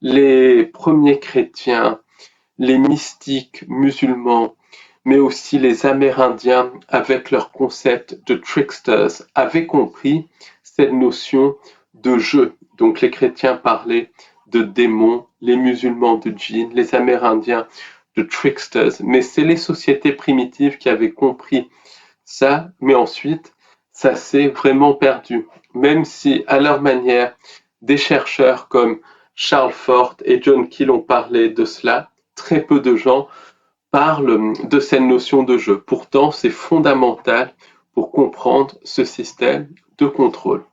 les premiers chrétiens, les mystiques musulmans, mais aussi les Amérindiens avec leur concept de tricksters avaient compris cette notion de jeu. Donc les chrétiens parlaient de démons, les musulmans de djinns, les Amérindiens de tricksters, mais c'est les sociétés primitives qui avaient compris ça, mais ensuite ça s'est vraiment perdu. Même si à leur manière, des chercheurs comme Charles Fort et John Keel ont parlé de cela, très peu de gens parlent de cette notion de jeu. Pourtant, c'est fondamental pour comprendre ce système de contrôle.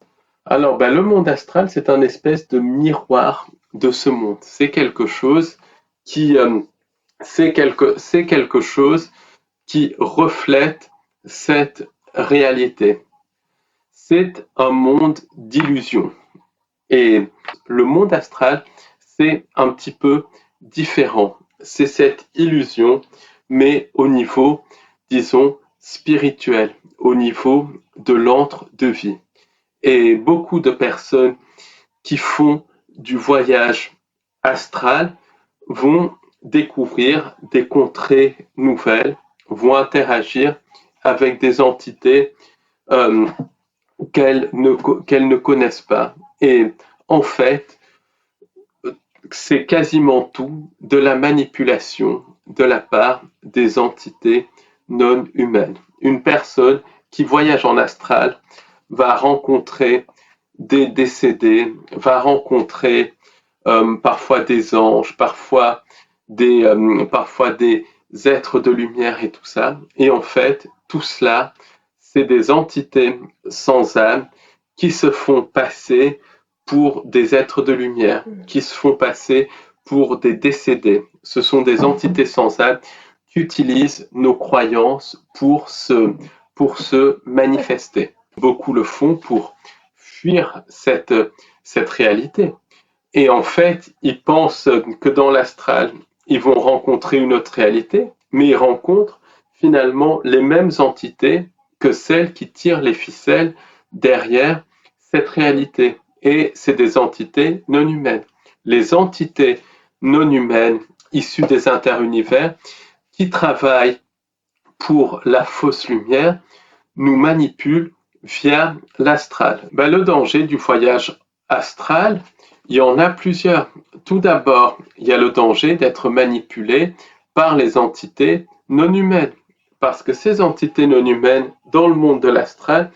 Alors, le monde astral, c'est un espèce de miroir de ce monde. C'est quelque chose qui, c'est quelque chose qui reflète cette réalité. C'est un monde d'illusions. Et le monde astral, c'est un petit peu différent. C'est cette illusion, mais au niveau, disons, spirituel, au niveau de l'antre de vie. Et beaucoup de personnes qui font du voyage astral vont découvrir des contrées nouvelles, vont interagir avec des entités euh, qu'elles ne connaissent pas. Et en fait, c'est quasiment tout de la manipulation de la part des entités non humaines. Une personne qui voyage en astral va rencontrer des décédés, va rencontrer parfois des anges, parfois des êtres de lumière et tout ça. Et en fait, tout cela, c'est des entités sans âme qui se font passer pour des êtres de lumière, qui se font passer pour des décédés. Ce sont des entités sans âme qui utilisent nos croyances pour se manifester. Beaucoup le font pour fuir cette réalité. Et en fait, ils pensent que dans l'astral, ils vont rencontrer une autre réalité, mais ils rencontrent finalement les mêmes entités que celles qui tirent les ficelles derrière cette réalité. Et c'est des entités non humaines. Les entités non humaines issues des interunivers qui travaillent pour la fausse lumière nous manipulent via l'astral. Le danger du voyage astral, il y en a plusieurs. Tout d'abord, il y a le danger d'être manipulé par les entités non humaines. Parce que ces entités non humaines, dans le monde de l'astral,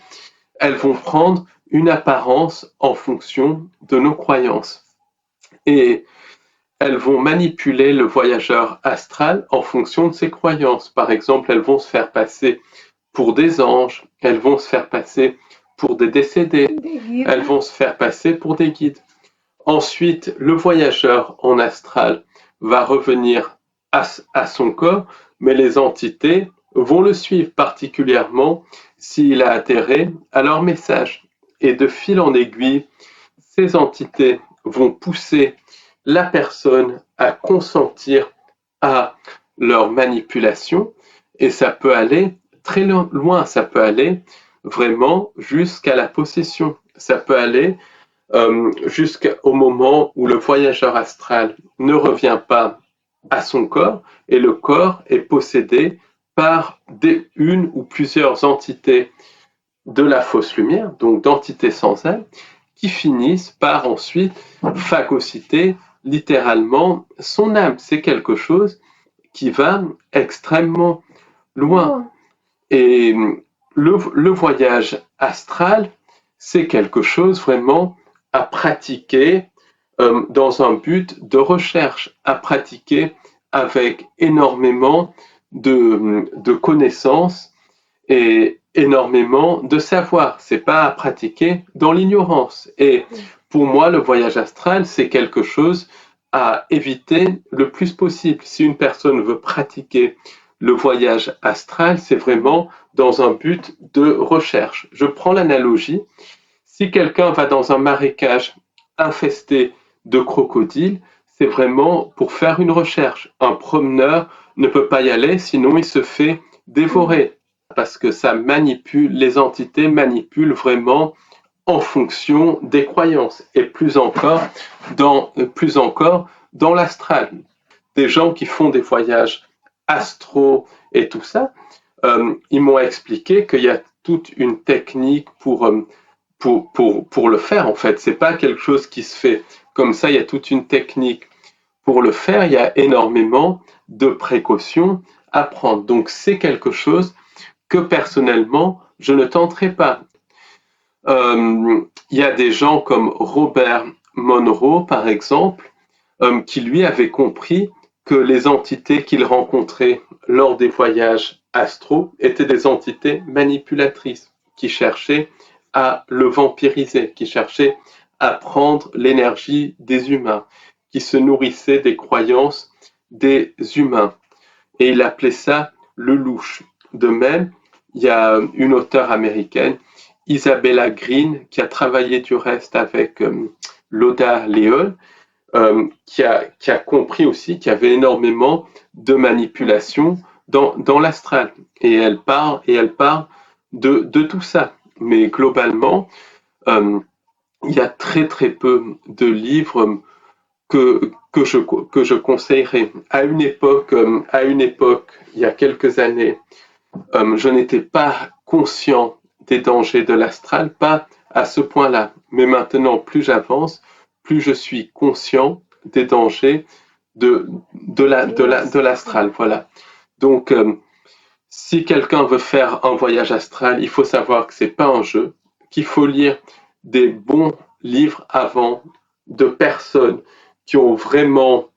elles vont prendre une apparence en fonction de nos croyances. Et elles vont manipuler le voyageur astral en fonction de ses croyances. Par exemple, elles vont se faire passer pour des anges, elles vont se faire passer pour des décédés, elles vont se faire passer pour des guides. Ensuite, le voyageur en astral va revenir à son corps, mais les entités vont le suivre, particulièrement s'il a adhéré à leur message. Et de fil en aiguille, ces entités vont pousser la personne à consentir à leur manipulation, et ça peut aller très loin, ça peut aller vraiment jusqu'à la possession, ça peut aller jusqu'au moment où le voyageur astral ne revient pas à son corps et le corps est possédé par une ou plusieurs entités de la fausse lumière, donc d'entités sans âme, qui finissent par ensuite phagocyter littéralement son âme. C'est quelque chose qui va extrêmement loin. Et le voyage astral, c'est quelque chose vraiment à pratiquer dans un but de recherche, à pratiquer avec énormément de connaissances et énormément de savoir. C'est pas à pratiquer dans l'ignorance. Et pour moi, le voyage astral, c'est quelque chose à éviter le plus possible. Si une personne veut pratiquer le voyage astral, c'est vraiment dans un but de recherche. Je prends l'analogie. Si quelqu'un va dans un marécage infesté de crocodiles, c'est vraiment pour faire une recherche. Un promeneur ne peut pas y aller, sinon il se fait dévorer. Parce que ça manipule, les entités manipulent vraiment en fonction des croyances et plus encore dans l'astral. Des gens qui font des voyages astro et tout ça, ils m'ont expliqué qu'il y a toute une technique pour le faire en fait. C'est pas quelque chose qui se fait comme ça, il y a toute une technique pour le faire, il y a énormément de précautions à prendre. Donc c'est quelque chose que personnellement, je ne tenterai pas. Il y a des gens comme Robert Monroe, par exemple, qui lui avait compris que les entités qu'il rencontrait lors des voyages astraux étaient des entités manipulatrices qui cherchaient à le vampiriser, qui cherchaient à prendre l'énergie des humains, qui se nourrissaient des croyances des humains. Et il appelait ça le louche. De même, il y a une auteure américaine, Isabella Green, qui a travaillé du reste avec Loda Leon, qui a compris aussi qu'il y avait énormément de manipulation dans l'astral. Et elle parle de tout ça. Mais globalement, il y a très très peu de livres que je conseillerais. À une époque, il y a quelques années, je n'étais pas conscient des dangers de l'astral, pas à ce point-là. Mais maintenant, plus j'avance, plus je suis conscient des dangers de l'astral. Voilà. Donc, si quelqu'un veut faire un voyage astral, il faut savoir que c'est pas un jeu, qu'il faut lire des bons livres avant de personnes qui ont vraiment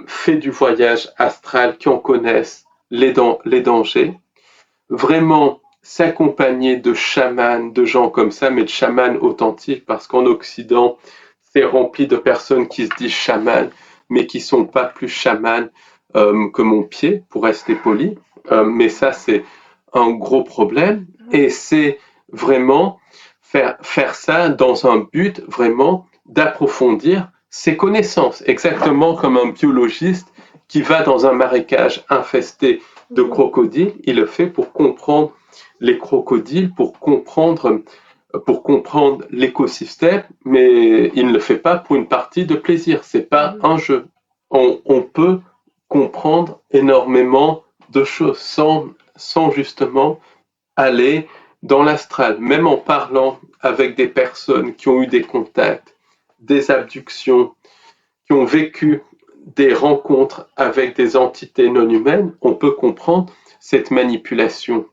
fait du voyage astral, qui en connaissent les dangers. Vraiment s'accompagner de chamans, de gens comme ça, mais de chamans authentiques, parce qu'en Occident, c'est rempli de personnes qui se disent chamans, mais qui sont pas plus chamans que mon pied, pour rester poli. Mais ça, c'est un gros problème. Et c'est vraiment faire ça dans un but vraiment d'approfondir ses connaissances, exactement comme un biologiste qui va dans un marécage infesté de crocodiles, il le fait pour comprendre les crocodiles, pour comprendre l'écosystème, mais il ne le fait pas pour une partie de plaisir, c'est pas un jeu. On peut comprendre énormément de choses sans justement aller dans l'astral, même en parlant avec des personnes qui ont eu des contacts, des abductions, qui ont vécu des rencontres avec des entités non humaines, on peut comprendre cette manipulation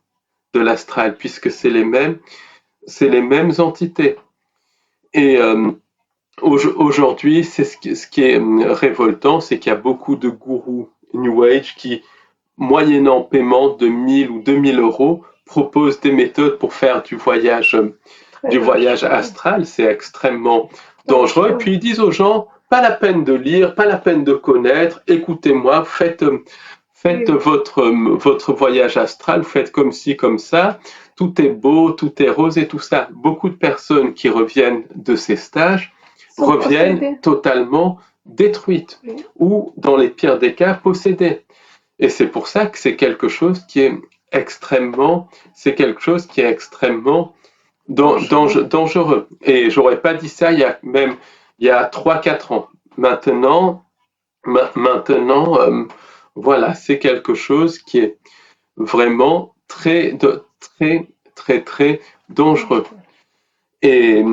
de l'astral, puisque c'est les mêmes entités. Et aujourd'hui, c'est ce qui est révoltant, c'est qu'il y a beaucoup de gourous New Age qui, moyennant paiement de 1000 ou 2000 euros, proposent des méthodes pour faire du voyage astral. C'est extrêmement dangereux. Et puis ils disent aux gens, pas la peine de lire, pas la peine de connaître, écoutez-moi, faites votre voyage astral, faites comme ci, comme ça, tout est beau, tout est rose et tout ça. Beaucoup de personnes qui reviennent de ces stages reviennent totalement détruites ou, dans les pires des cas, possédées. Et c'est pour ça que c'est quelque chose qui est extrêmement dangereux. Et j'aurais pas dit ça il y a 3-4 ans. Maintenant, voilà, c'est quelque chose qui est vraiment très dangereux. Et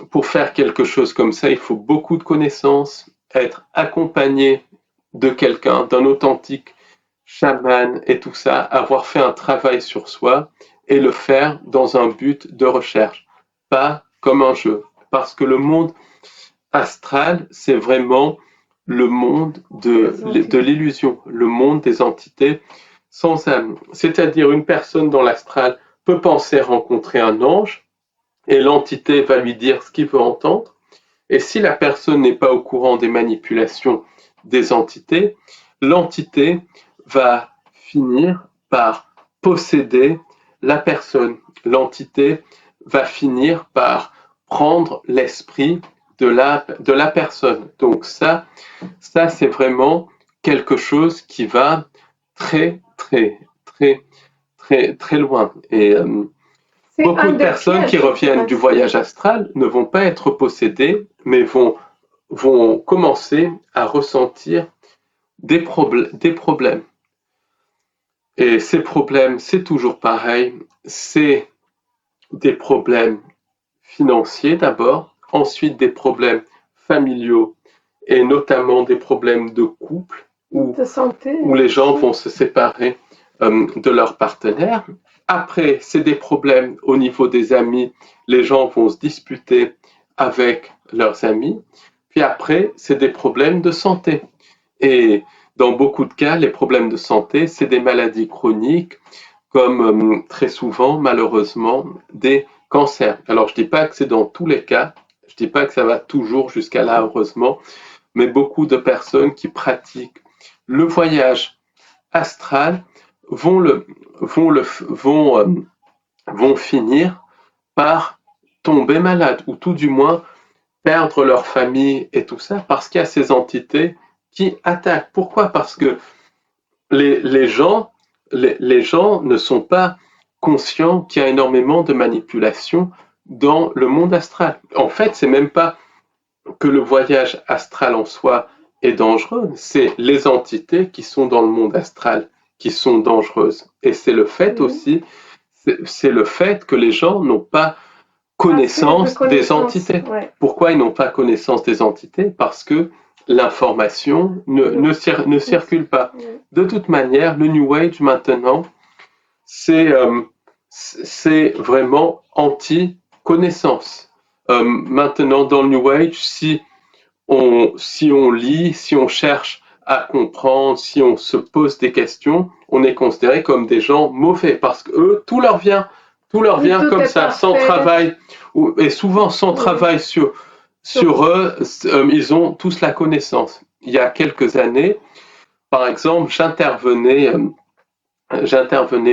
pour faire quelque chose comme ça, il faut beaucoup de connaissances, être accompagné de quelqu'un, d'un authentique chaman et tout ça, avoir fait un travail sur soi et le faire dans un but de recherche, pas comme un jeu. Parce que le monde astral, c'est vraiment le monde de l'illusion, le monde des entités sans âme. C'est-à-dire une personne dans l'astral peut penser rencontrer un ange et l'entité va lui dire ce qu'il veut entendre. Et si la personne n'est pas au courant des manipulations des entités, l'entité va finir par posséder la personne. L'entité va finir par prendre l'esprit de la personne. Donc ça c'est vraiment quelque chose qui va très loin. Et C'est Beaucoup un de des personnes qui pièges reviennent du voyage astral ne vont pas être possédées, mais vont commencer à ressentir des problèmes. Et ces problèmes, c'est toujours pareil, c'est des problèmes financiers d'abord, ensuite des problèmes familiaux et notamment des problèmes de couple de santé où les gens aussi. vont se séparer de leur partenaire. Après, c'est des problèmes au niveau des amis, les gens vont se disputer avec leurs amis. Puis après, c'est des problèmes de santé. Et dans beaucoup de cas, les problèmes de santé, c'est des maladies chroniques, comme très souvent, malheureusement, des cancers. Alors, je ne dis pas que c'est dans tous les cas, je ne dis pas que ça va toujours jusqu'à là, heureusement, mais beaucoup de personnes qui pratiquent le voyage astral vont, le, vont, le, vont, vont finir par tomber malades, ou tout du moins perdre leur famille et tout ça, parce qu'il y a ces entités qui attaquent. Pourquoi? Parce que les gens, les gens ne sont pas conscients qu'il y a énormément de manipulation dans le monde astral. En fait, c'est même pas que le voyage astral en soi est dangereux, c'est les entités qui sont dans le monde astral qui sont dangereuses. Et c'est le fait Oui. aussi, c'est le fait que les gens n'ont pas Assez de connaissance des connaissances, entités. ouais. Pourquoi ils n'ont pas connaissance des entités? Parce que l'information ne circule pas. Oui. De toute manière, le New Age maintenant, c'est vraiment anti-connaissance. Maintenant, dans le New Age, si on lit, si on cherche à comprendre, si on se pose des questions, on est considéré comme des gens mauvais parce que eux, tout leur Oui, vient tout comme est ça, sans parfait. travail, et souvent sans Oui. travail sur eux, ils ont tous la connaissance. Il y a quelques années, par exemple, j'intervenais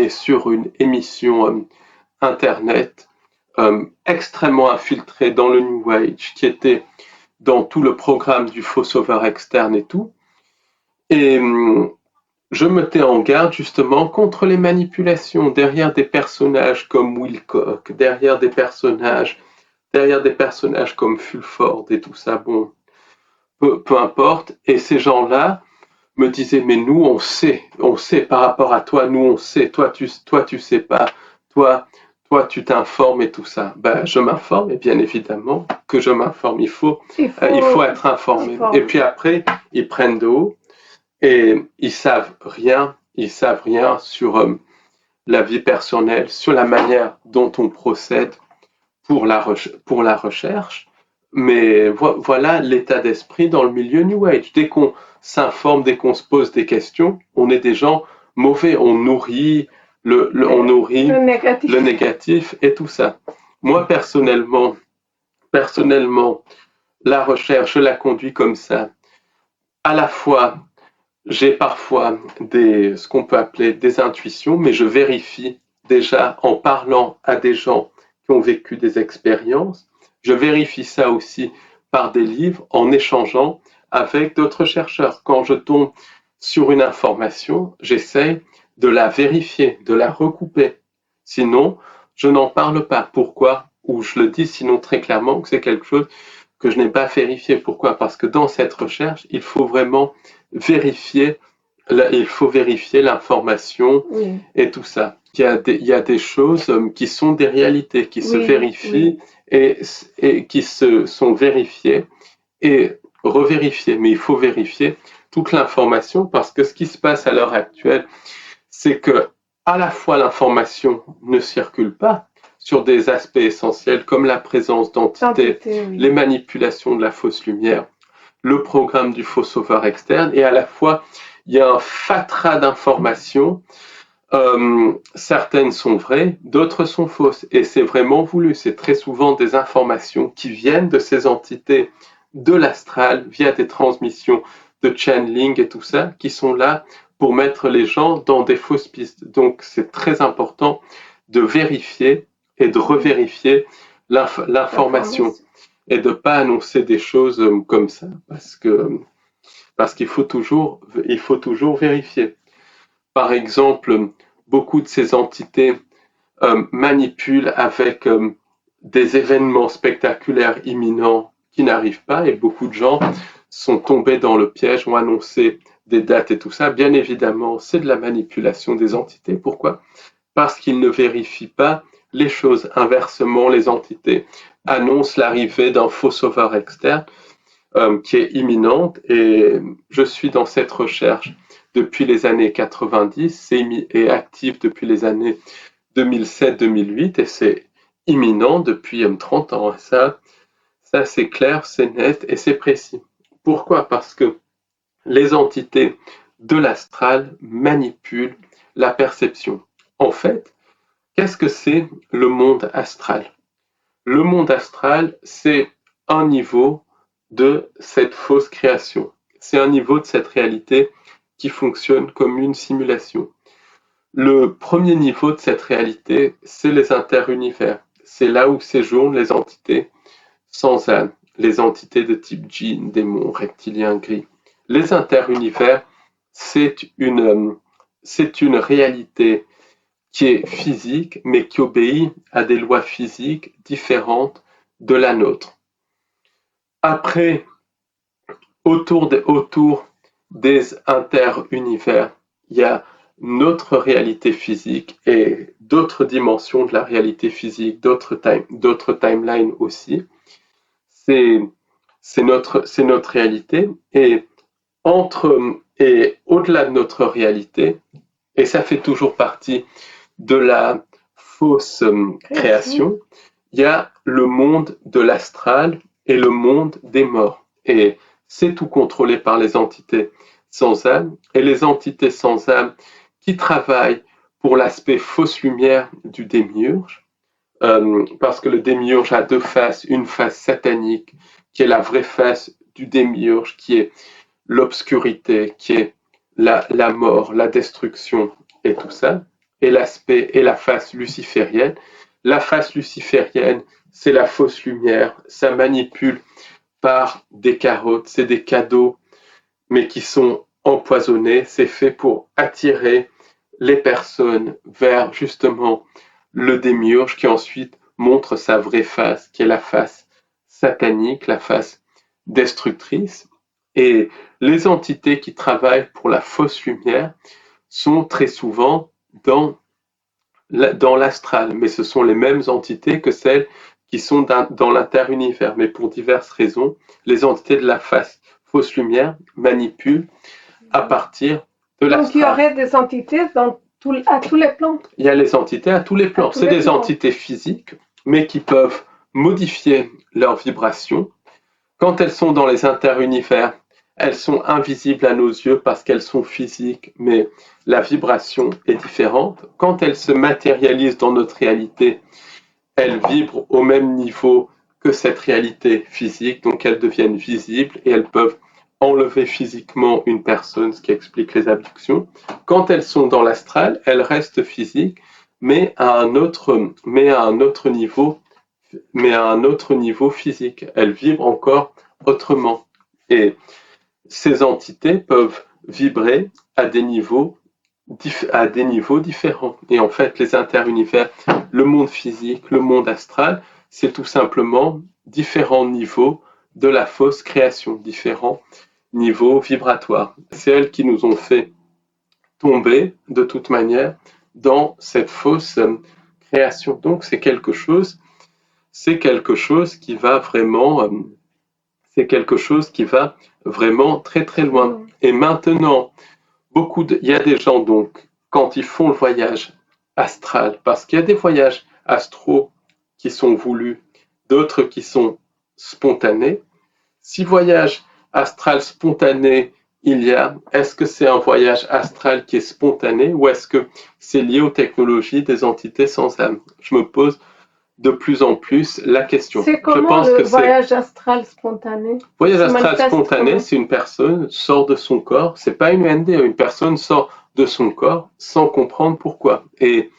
sur une émission Internet extrêmement infiltrée dans le New Age, qui était dans tout le programme du faux sauveur externe et tout. Et je mettais en garde justement contre les manipulations derrière des personnages comme Wilcock, derrière des personnages comme Fulford et tout ça. Bon, peu importe. Et ces gens-là me disaient, mais nous, on sait par rapport à toi, nous, on sait. Toi, tu sais pas. Toi, tu t'informes et tout ça. Ben, je m'informe, et bien évidemment que je m'informe. Il faut être informé. Et puis après, ils prennent de haut et ils savent rien sur la vie personnelle, sur la manière dont on procède pour la recherche. Mais voilà l'état d'esprit dans le milieu New Age. Dès qu'on s'informe, dès qu'on se pose des questions, on est des gens mauvais. On nourrit on nourrit le négatif et tout ça. Moi, personnellement, la recherche, je la conduis comme ça. À la fois, j'ai parfois ce qu'on peut appeler des intuitions, mais je vérifie déjà en parlant à des gens qui ont vécu des expériences. Je vérifie ça aussi par des livres, en échangeant avec d'autres chercheurs. Quand je tombe sur une information, j'essaie de la vérifier, de la recouper. Sinon, je n'en parle pas. Pourquoi? Ou je le dis sinon très clairement que c'est quelque chose que je n'ai pas vérifié. Pourquoi? Parce que dans cette recherche, il faut vraiment vérifier, il faut vérifier l'information et tout ça. Il y a des choses qui sont des réalités, qui se vérifient et qui se sont vérifiées et revérifiées. Mais il faut vérifier toute l'information parce que ce qui se passe à l'heure actuelle, c'est que à la fois l'information ne circule pas sur des aspects essentiels comme la présence d'entités, les manipulations de la fausse lumière, le programme du faux sauveur externe, et à la fois il y a un fatras d'informations. Certaines sont vraies, d'autres sont fausses, et c'est vraiment voulu. C'est très souvent des informations qui viennent de ces entités de l'astral via des transmissions de channeling et tout ça, qui sont là pour mettre les gens dans des fausses pistes. Donc c'est très important de vérifier et de revérifier l'information et de ne pas annoncer des choses comme ça, parce qu'il faut toujours vérifier. Par exemple, beaucoup de ces entités manipule avec des événements spectaculaires imminents qui n'arrivent pas, et beaucoup de gens sont tombés dans le piège, ont annoncé des dates et tout ça. Bien évidemment, c'est de la manipulation des entités. Pourquoi? Parce qu'ils ne vérifient pas les choses. Inversement, les entités annoncent l'arrivée d'un faux sauveur externe qui est imminente, et je suis dans cette recherche depuis les années 90 et active depuis les années 2007-2008, et c'est imminent depuis 30 ans. Ça c'est clair, c'est net et c'est précis. Pourquoi? Parce que les entités de l'astral manipulent la perception. En fait, qu'est-ce que c'est le monde astral? Le monde astral, c'est un niveau de cette fausse création. C'est un niveau de cette réalité qui fonctionne comme une simulation. Le premier niveau de cette réalité, c'est les interunivers. C'est là où séjournent les entités sans âme, les entités de type djinn, démons, reptiliens, gris. Les interunivers, c'est une réalité qui est physique, mais qui obéit à des lois physiques différentes de la nôtre. Après, autour des interunivers, il y a notre réalité physique et d'autres dimensions de la réalité physique, d'autres timelines aussi. C'est notre réalité, et au-delà de notre réalité, et ça fait toujours partie de la fausse création, il y a le monde de l'astral et le monde des morts. Et c'est tout contrôlé par les entités sans âme, et les entités sans âme qui travaillent pour l'aspect fausse lumière du démiurge, parce que le démiurge a deux faces, une face satanique qui est la vraie face du démiurge, qui est l'obscurité, qui est la mort, la destruction et tout ça, et la face luciférienne. La face luciférienne, c'est la fausse lumière, ça manipule par des carottes, c'est des cadeaux, mais qui sont empoisonnés, c'est fait pour attirer les personnes vers justement le démiurge, qui ensuite montre sa vraie face, qui est la face satanique, la face destructrice. Et les entités qui travaillent pour la fausse lumière sont très souvent dans l'astral, mais ce sont les mêmes entités que celles qui sont dans l'interunivers. Mais pour diverses raisons, les entités de la fausse lumière manipulent à partir de l'astral. Donc il y aurait des entités à tous les plans. Il y a les entités à tous les plans. C'est des entités physiques, mais qui peuvent modifier leur vibration. Quand elles sont dans les interunivers, elles sont invisibles à nos yeux parce qu'elles sont physiques, mais la vibration est différente. Quand elles se matérialisent dans notre réalité, elles vibrent au même niveau que cette réalité physique, donc elles deviennent visibles et elles peuvent enlever physiquement une personne, ce qui explique les abductions. Quand elles sont dans l'astral, elles restent physiques, mais à un autre niveau physique. Elles vibrent encore autrement. Et ces entités peuvent vibrer à des niveaux différents. Et en fait, les interunivers, le monde physique, le monde astral, c'est tout simplement différents niveaux de la fausse création, différents niveaux vibratoires. C'est elles qui nous ont fait tomber de toute manière dans cette fausse création. Donc c'est quelque chose qui va vraiment très très loin. Et maintenant, il y a des gens, donc, quand ils font le voyage astral, parce qu'il y a des voyages astraux qui sont voulus, d'autres qui sont spontanés. Si voyage astral spontané il y a, est-ce que c'est un voyage astral qui est spontané, ou est-ce que c'est lié aux technologies des entités sans âme? Je me pose de plus en plus la question. C'est comment le voyage astral spontané? Voyage astral spontané, c'est une personne sort de son corps, c'est pas une UND, une personne sort de son corps sans comprendre pourquoi. Et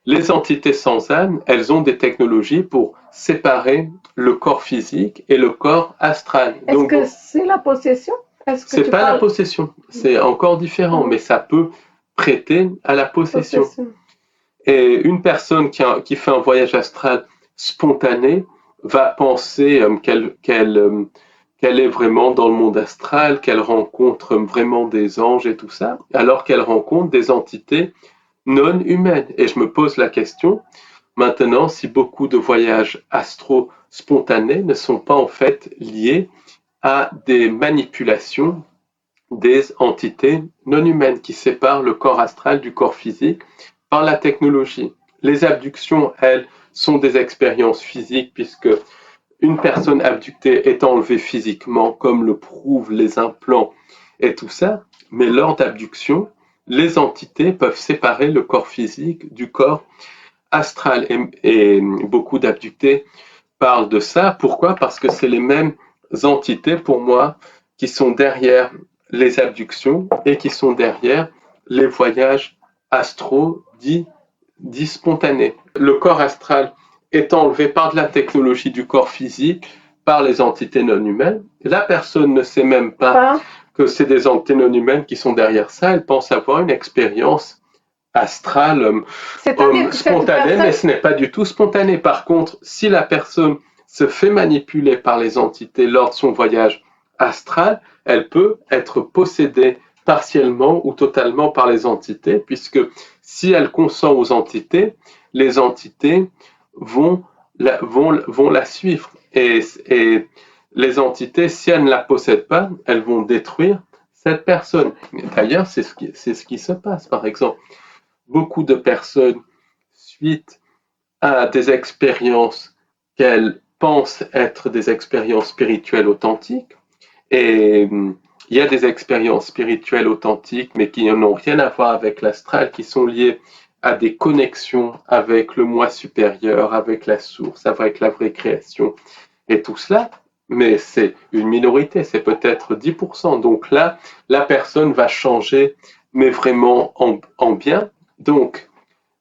les entités sans âme, elles ont des technologies pour séparer le corps physique et le corps astral. Est-ce que c'est la possession? C'est pas la possession, c'est encore différent, mais ça peut prêter à la possession. Et une personne qui fait un voyage astral spontané va penser qu'elle est vraiment dans le monde astral, qu'elle rencontre vraiment des anges et tout ça, alors qu'elle rencontre des entités non humaines. Et je me pose la question, maintenant, si beaucoup de voyages astro spontanés ne sont pas en fait liés à des manipulations des entités non humaines qui séparent le corps astral du corps physique par la technologie. Les abductions, elles, sont des expériences physiques puisque une personne abductée est enlevée physiquement, comme le prouvent les implants et tout ça, mais lors d'abduction, les entités peuvent séparer le corps physique du corps astral. Et beaucoup d'abductés parlent de ça. Pourquoi? Parce que c'est les mêmes entités, pour moi, qui sont derrière les abductions et qui sont derrière les voyages astro dits spontanés. Le corps astral est enlevé par de la technologie du corps physique, par les entités non humaines. La personne ne sait même pas que c'est des entités non humaines qui sont derrière ça. Elle pense avoir une expérience astrale spontanée, mais ce n'est pas du tout spontané. Par contre, si la personne se fait manipuler par les entités lors de son voyage astral, elle peut être possédée partiellement ou totalement par les entités, puisque si elle consent aux entités, les entités vont la suivre. Et les entités, si elles ne la possèdent pas, elles vont détruire cette personne. D'ailleurs, c'est ce qui se passe. Par exemple, beaucoup de personnes, suite à des expériences qu'elles pensent être des expériences spirituelles authentiques, et il y a des expériences spirituelles authentiques, mais qui n'ont rien à voir avec l'astral, qui sont liées à des connexions avec le moi supérieur, avec la source, avec la vraie création, et tout cela, mais c'est une minorité, c'est peut-être 10%. Donc là, la personne va changer, mais vraiment en bien. Donc,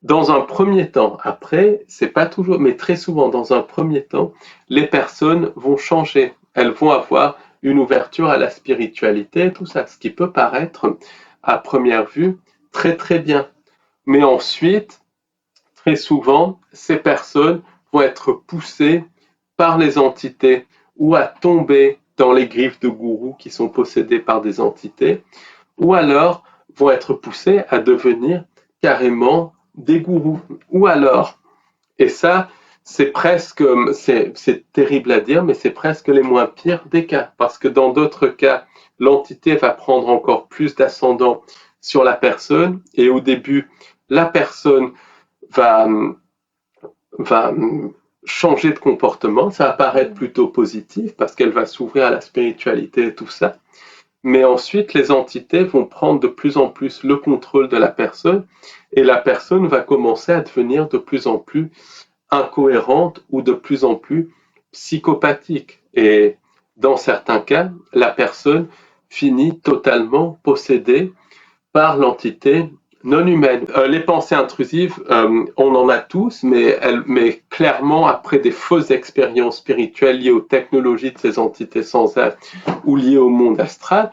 dans un premier temps, après, c'est pas toujours, mais très souvent, dans un premier temps, les personnes vont changer. Elles vont avoir une ouverture à la spiritualité, tout ça, ce qui peut paraître, à première vue, très très bien. Mais ensuite, très souvent, ces personnes vont être poussées par les entités ou à tomber dans les griffes de gourous qui sont possédés par des entités, ou alors vont être poussées à devenir carrément des gourous. Ou alors, et ça, c'est presque, c'est terrible à dire, mais c'est presque les moins pires des cas, parce que dans d'autres cas, l'entité va prendre encore plus d'ascendant sur la personne, et au début, la personne va changer de comportement, ça va paraître plutôt positif, parce qu'elle va s'ouvrir à la spiritualité et tout ça, mais ensuite, les entités vont prendre de plus en plus le contrôle de la personne et la personne va commencer à devenir de plus en plus incohérente ou de plus en plus psychopathique. Et dans certains cas, la personne finit totalement possédée par l'entité non humaine. Les pensées intrusives, on en a tous, mais clairement, après des fausses expériences spirituelles liées aux technologies de ces entités sans âme ou liées au monde astral,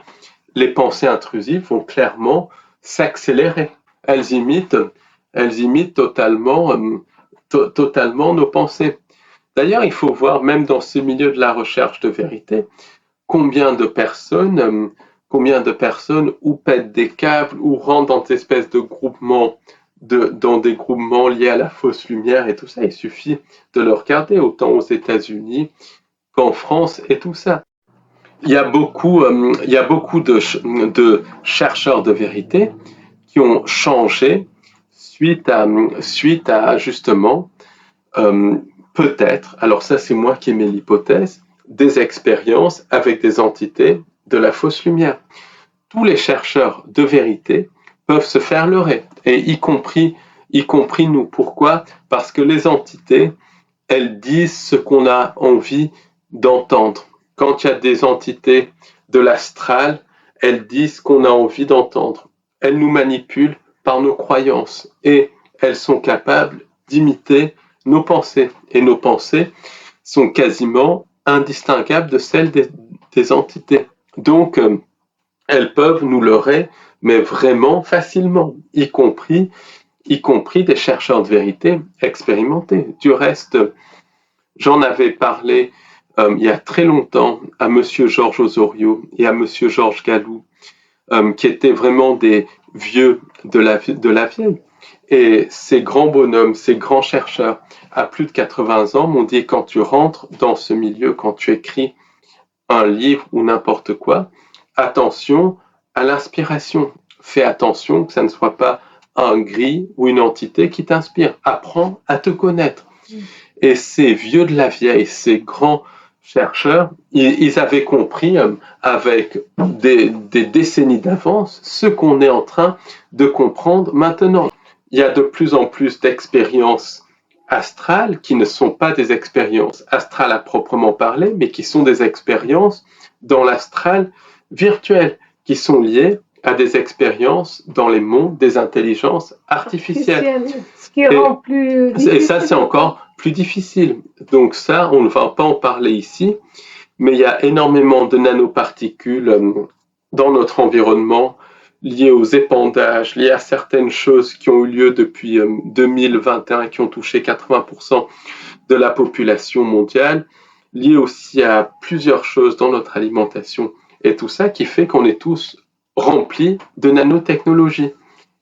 les pensées intrusives vont clairement s'accélérer. Elles imitent totalement nos pensées. D'ailleurs, il faut voir, même dans ce milieu de la recherche de vérité, combien de personnes ou pètent des câbles ou rentrent dans des espèces de groupements, dans des groupements liés à la fausse lumière et tout ça. Il suffit de le regarder, autant aux États-Unis qu'en France et tout ça. Il y a beaucoup de chercheurs de vérité qui ont changé suite à justement, peut-être, alors ça c'est moi qui émets l'hypothèse, des expériences avec des entités de la fausse lumière. Tous les chercheurs de vérité peuvent se faire leurrer, et y compris nous. Pourquoi? Parce que les entités, elles disent ce qu'on a envie d'entendre. Quand il y a des entités de l'astral, elles disent ce qu'on a envie d'entendre. Elles nous manipulent par nos croyances et elles sont capables d'imiter nos pensées. Et nos pensées sont quasiment indistinguables de celles des entités. Donc, elles peuvent nous leurrer, mais vraiment facilement, y compris y compris des chercheurs de vérité expérimentés. Du reste, j'en avais parlé il y a très longtemps à Monsieur Georges Osorio et à Monsieur Georges Gallou, qui étaient vraiment des vieux de la vieille. Et ces grands bonhommes, ces grands chercheurs à plus de 80 ans m'ont dit, quand tu rentres dans ce milieu, quand tu écris un livre ou n'importe quoi, attention à l'inspiration. Fais attention que ça ne soit pas un gris ou une entité qui t'inspire. Apprends à te connaître. Et ces vieux de la vieille, ces grands chercheurs, ils avaient compris avec des décennies d'avance ce qu'on est en train de comprendre maintenant. Il y a de plus en plus d'expériences astrales qui ne sont pas des expériences astrales à proprement parler, mais qui sont des expériences dans l'astral virtuel, qui sont liées à des expériences dans les mondes des intelligences artificielles. Ce qui rend plus difficile. Et ça, c'est encore plus difficile. Donc ça, on ne va pas en parler ici, mais il y a énormément de nanoparticules dans notre environnement liées aux épandages, liées à certaines choses qui ont eu lieu depuis 2021 et qui ont touché 80% de la population mondiale, liées aussi à plusieurs choses dans notre alimentation et tout ça qui fait qu'on est tous remplis de nanotechnologie.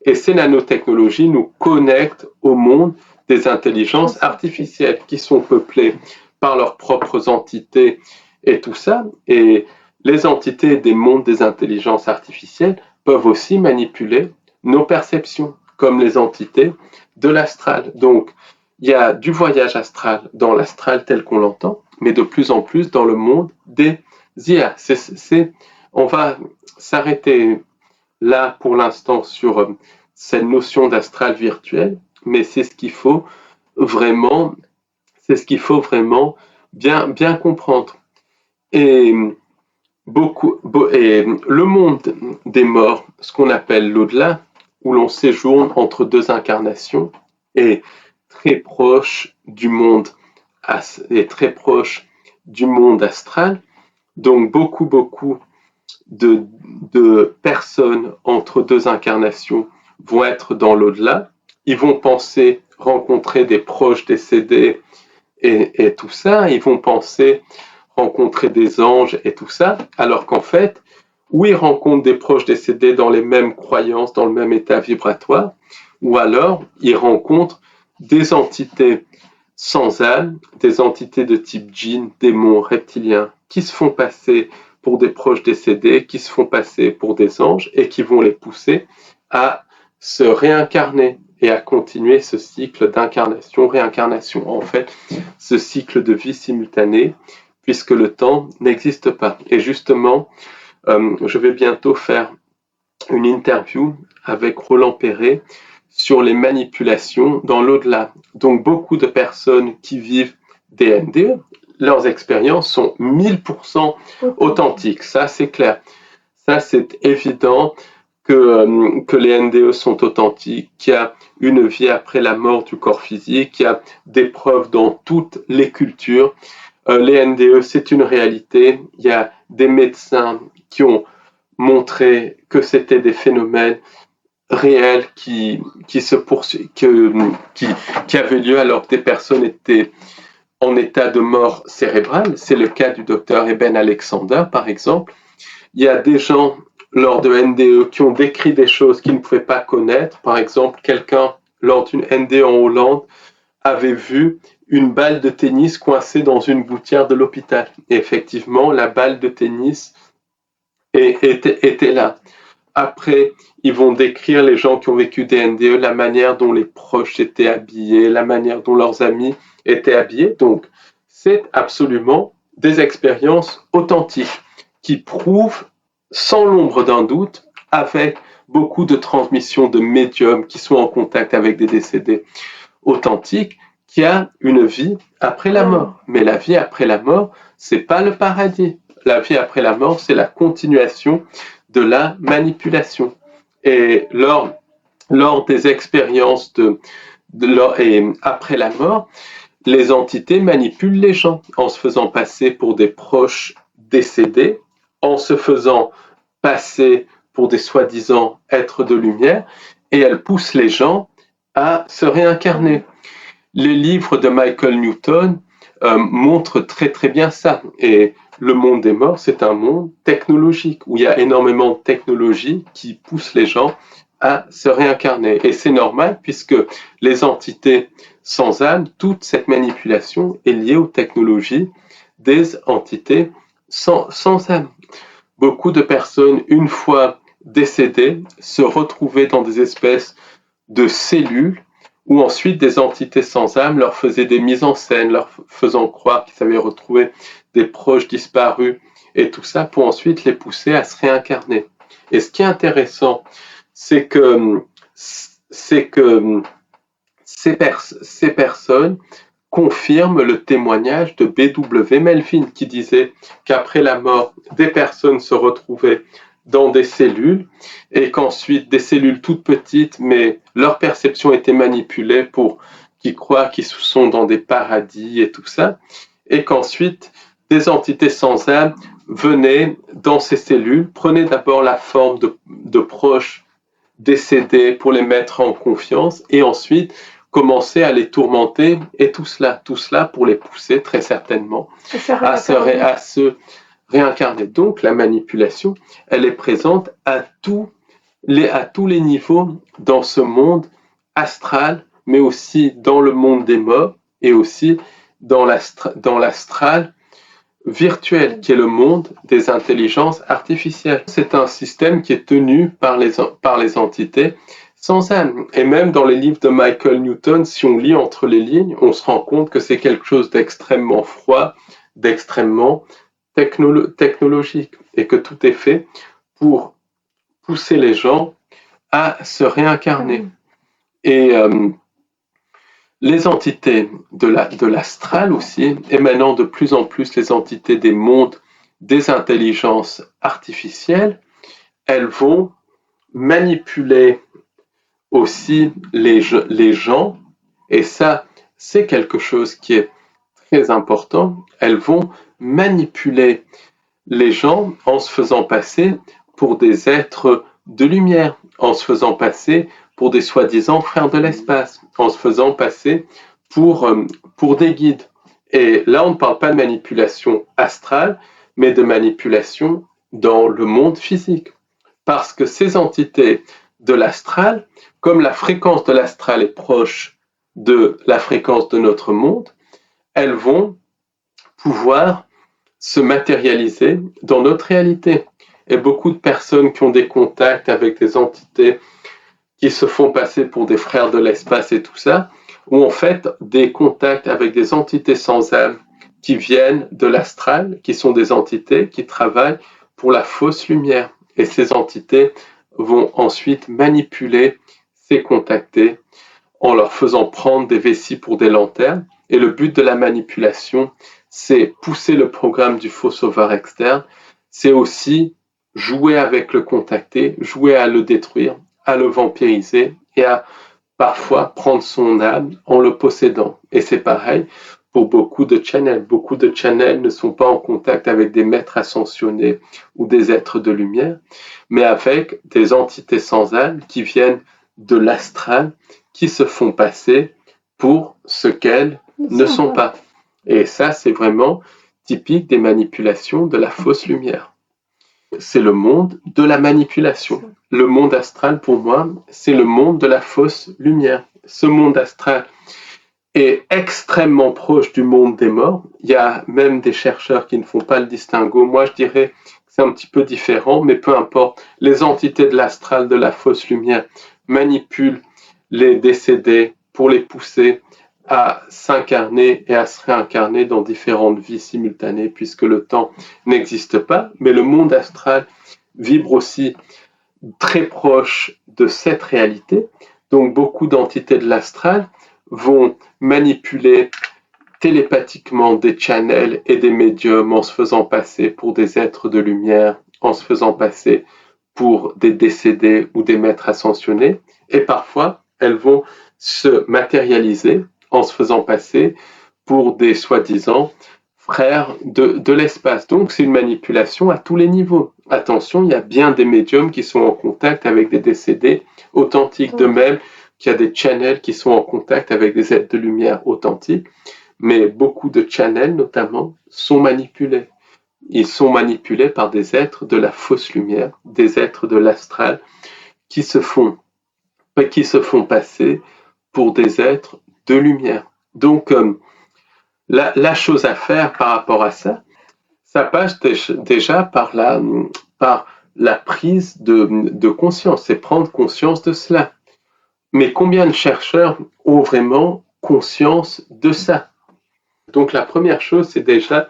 Et ces nanotechnologies nous connectent au monde des intelligences artificielles qui sont peuplées par leurs propres entités et tout ça. Et les entités des mondes des intelligences artificielles peuvent aussi manipuler nos perceptions, comme les entités de l'astral. Donc, il y a du voyage astral dans l'astral tel qu'on l'entend, mais de plus en plus dans le monde des IA. On va s'arrêter là pour l'instant sur cette notion d'astral virtuel, mais c'est ce qu'il faut vraiment bien comprendre. Et le monde des morts, ce qu'on appelle l'au-delà, où l'on séjourne entre deux incarnations, est très proche du monde astral. Donc beaucoup de personnes entre deux incarnations vont être dans l'au-delà. Ils vont penser rencontrer des proches décédés et tout ça. Ils vont penser rencontrer des anges et tout ça, alors qu'en fait, ou ils rencontrent des proches décédés dans les mêmes croyances, dans le même état vibratoire, ou alors ils rencontrent des entités sans âme, des entités de type djinn, démons, reptiliens, qui se font passer pour des proches décédés, qui se font passer pour des anges et qui vont les pousser à se réincarner et à continuer ce cycle d'incarnation-réincarnation. En fait, ce cycle de vie simultanée, puisque le temps n'existe pas. Et justement, je vais bientôt faire une interview avec Roland Perret sur les manipulations dans l'au-delà. Donc, beaucoup de personnes qui vivent des NDE, leurs expériences sont 1000% authentiques. Ça, c'est clair. Ça, c'est évident que les NDE sont authentiques, qu'il y a une vie après la mort du corps physique, qu'il y a des preuves dans toutes les cultures. Les NDE, c'est une réalité. Il y a des médecins qui ont montré que c'était des phénomènes réels qui avaient lieu alors que des personnes étaient en état de mort cérébrale. C'est le cas du docteur Eben Alexander, par exemple. Il y a des gens, lors de NDE, qui ont décrit des choses qu'ils ne pouvaient pas connaître. Par exemple, quelqu'un, lors d'une NDE en Hollande, avait vu une balle de tennis coincée dans une gouttière de l'hôpital. Et effectivement, la balle de tennis était là. Après, ils vont décrire, les gens qui ont vécu des NDE, la manière dont les proches étaient habillés, la manière dont leurs amis étaient habillés. Donc, c'est absolument des expériences authentiques qui prouvent, sans l'ombre d'un doute, avec beaucoup de transmissions de médiums qui sont en contact avec des décédés authentiques, qu'il y a une vie après la mort. Mais la vie après la mort, c'est pas le paradis. La vie après la mort, c'est la continuation de la manipulation. Et lors des expériences et après la mort, les entités manipulent les gens en se faisant passer pour des proches décédés, en se faisant passer pour des soi-disant êtres de lumière, et elles poussent les gens à se réincarner. Les livres de Michael Newton montrent très très bien ça. Et le monde des morts, c'est un monde technologique où il y a énormément de technologies qui poussent les gens à se réincarner. Et c'est normal puisque les entités sans âme, toute cette manipulation est liée aux technologies des entités sans âme. Beaucoup de personnes, une fois décédées, se retrouvaient dans des espèces de cellules où ensuite des entités sans âme leur faisaient des mises en scène, leur faisant croire qu'ils avaient retrouvé des proches disparus et tout ça pour ensuite les pousser à se réincarner. Et ce qui est intéressant, c'est que ces personnes confirment le témoignage de B.W. Melvin qui disait qu'après la mort, des personnes se retrouvaient dans des cellules et qu'ensuite des cellules toutes petites, mais leur perception était manipulée pour qu'ils croient qu'ils sont dans des paradis et tout ça, et qu'ensuite des entités sans âme venaient dans ces cellules, prenaient d'abord la forme de proches décédés pour les mettre en confiance et ensuite commencer à les tourmenter et tout cela pour les pousser très certainement à se réincarner. Donc la manipulation, elle est présente à tous les niveaux dans ce monde astral, mais aussi dans le monde des morts et aussi dans l'astral virtuel, qui est le monde des intelligences artificielles. C'est un système qui est tenu par les entités sans âme. Et même dans les livres de Michael Newton, si on lit entre les lignes, on se rend compte que c'est quelque chose d'extrêmement froid, d'extrêmement technologique, et que tout est fait pour pousser les gens à se réincarner. Et les entités de l'astral aussi, émanant de plus en plus les entités des mondes des intelligences artificielles, elles vont manipuler aussi les gens, et ça, c'est quelque chose qui est très important. Elles vont manipuler les gens en se faisant passer pour des êtres de lumière, en se faisant passer pour des soi-disant frères de l'espace, en se faisant passer pour des guides. Et là, on ne parle pas de manipulation astrale, mais de manipulation dans le monde physique. Parce que ces entités de l'astral, comme la fréquence de l'astral est proche de la fréquence de notre monde, elles vont pouvoir se matérialiser dans notre réalité. Et beaucoup de personnes qui ont des contacts avec des entités qui se font passer pour des frères de l'espace et tout ça, ont en fait des contacts avec des entités sans âme qui viennent de l'astral, qui sont des entités qui travaillent pour la fausse lumière. Et ces entités vont ensuite manipuler ces contactés en leur faisant prendre des vessies pour des lanternes. Et le but de la manipulation, c'est pousser le programme du faux sauveur externe. C'est aussi jouer avec le contacté, jouer à le détruire, à le vampiriser et à parfois prendre son âme en le possédant. Et c'est pareil pour beaucoup de channels. Beaucoup de channels ne sont pas en contact avec des maîtres ascensionnés ou des êtres de lumière, mais avec des entités sans âme qui viennent de l'astral, qui se font passer pour ce qu'elles ne sont pas. Et ça, c'est vraiment typique des manipulations de la fausse lumière. C'est le monde de la manipulation. Le monde astral, pour moi, c'est le monde de la fausse lumière. Ce monde astral est extrêmement proche du monde des morts. Il y a même des chercheurs qui ne font pas le distinguo. Moi, je dirais que c'est un petit peu différent, mais peu importe. Les entités de l'astral, de la fausse lumière, manipulent les décédés pour les pousser à s'incarner et à se réincarner dans différentes vies simultanées, puisque le temps n'existe pas, mais le monde astral vibre aussi très proche de cette réalité. Donc beaucoup d'entités de l'astral vont manipuler télépathiquement des channels et des médiums en se faisant passer pour des êtres de lumière, en se faisant passer pour des décédés ou des maîtres ascensionnés, et parfois elles vont se matérialiser en se faisant passer pour des soi-disant frères de l'espace. Donc c'est une manipulation à tous les niveaux. Attention, il y a bien des médiums qui sont en contact avec des décédés authentiques, de même qu'il y a des channels qui sont en contact avec des êtres de lumière authentiques, mais beaucoup de channels notamment sont manipulés. Ils sont manipulés par des êtres de la fausse lumière, des êtres de l'astral qui se font passer pour des êtres de lumière. Donc, la chose à faire par rapport à ça, ça passe déjà par la prise de conscience, c'est prendre conscience de cela. Mais combien de chercheurs ont vraiment conscience de ça? Donc la première chose, c'est déjà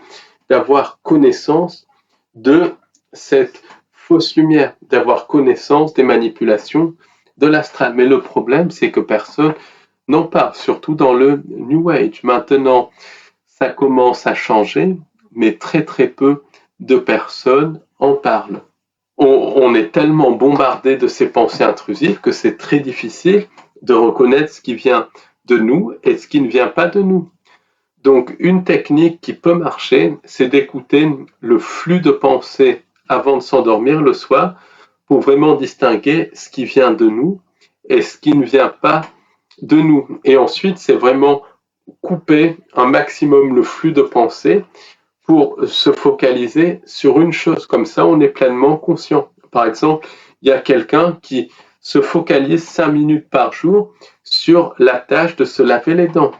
d'avoir connaissance de cette fausse lumière, d'avoir connaissance des manipulations de l'astral. Mais le problème, c'est que personne n'en parle, surtout dans le New Age. Maintenant, ça commence à changer, mais très très peu de personnes en parlent. On est tellement bombardé de ces pensées intrusives que c'est très difficile de reconnaître ce qui vient de nous et ce qui ne vient pas de nous. Donc une technique qui peut marcher, c'est d'écouter le flux de pensées avant de s'endormir le soir pour vraiment distinguer ce qui vient de nous et ce qui ne vient pas de nous. Et ensuite, c'est vraiment couper un maximum le flux de pensées pour se focaliser sur une chose. Comme ça, on est pleinement conscient. Par exemple, il y a quelqu'un qui se focalise 5 minutes par jour sur la tâche de se laver les dents.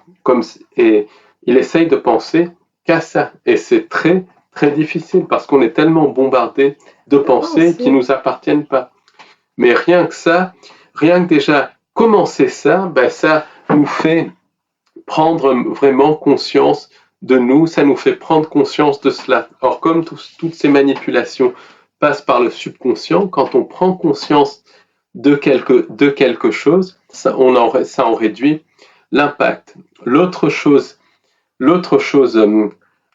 Et il essaye de penser qu'à ça. Et c'est très, très difficile parce qu'on est tellement bombardé de pensées qui ne nous appartiennent pas. Mais rien que ça, rien que déjà commencer ça, ça nous fait prendre vraiment conscience de nous, ça nous fait prendre conscience de cela. Or, comme toutes ces manipulations passent par le subconscient, quand on prend conscience de quelque chose, ça en réduit l'impact. L'autre chose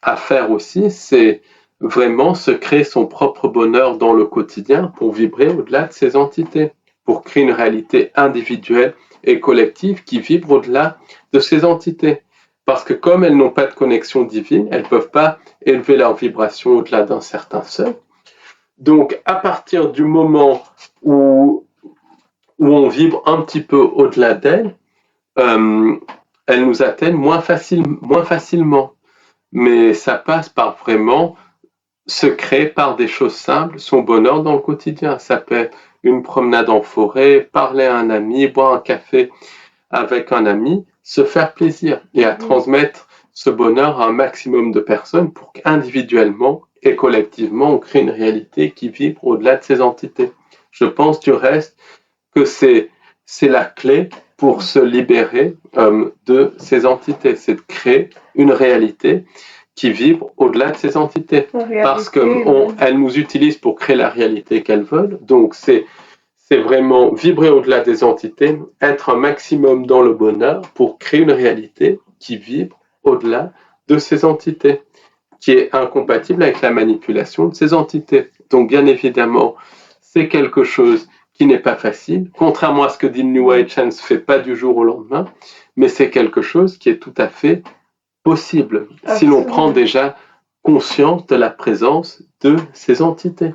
à faire aussi, c'est vraiment se créer son propre bonheur dans le quotidien pour vibrer au-delà de ces entités, pour créer une réalité individuelle et collective qui vibre au-delà de ces entités. Parce que comme elles n'ont pas de connexion divine, elles ne peuvent pas élever leur vibration au-delà d'un certain seuil. Donc, à partir du moment où on vibre un petit peu au-delà d'elles, elles nous atteignent moins facilement. Mais ça passe par vraiment se créer par des choses simples son bonheur dans le quotidien. Ça peut être une promenade en forêt, parler à un ami, boire un café avec un ami, se faire plaisir et à transmettre ce bonheur à un maximum de personnes pour qu'individuellement et collectivement, on crée une réalité qui vibre au-delà de ces entités. Je pense du reste que c'est la clé pour se libérer de ces entités, c'est de créer une réalité qui vibre au-delà de ces entités. Parce qu'elles nous utilisent pour créer la réalité qu'elles veulent. Donc, c'est vraiment vibrer au-delà des entités, être un maximum dans le bonheur pour créer une réalité qui vibre au-delà de ces entités, qui est incompatible avec la manipulation de ces entités. Donc, bien évidemment, c'est quelque chose qui n'est pas facile, contrairement à ce que dit le New Age, ça ne se fait pas du jour au lendemain, mais c'est quelque chose qui est tout à fait possible si l'on prend déjà conscience de la présence de ces entités.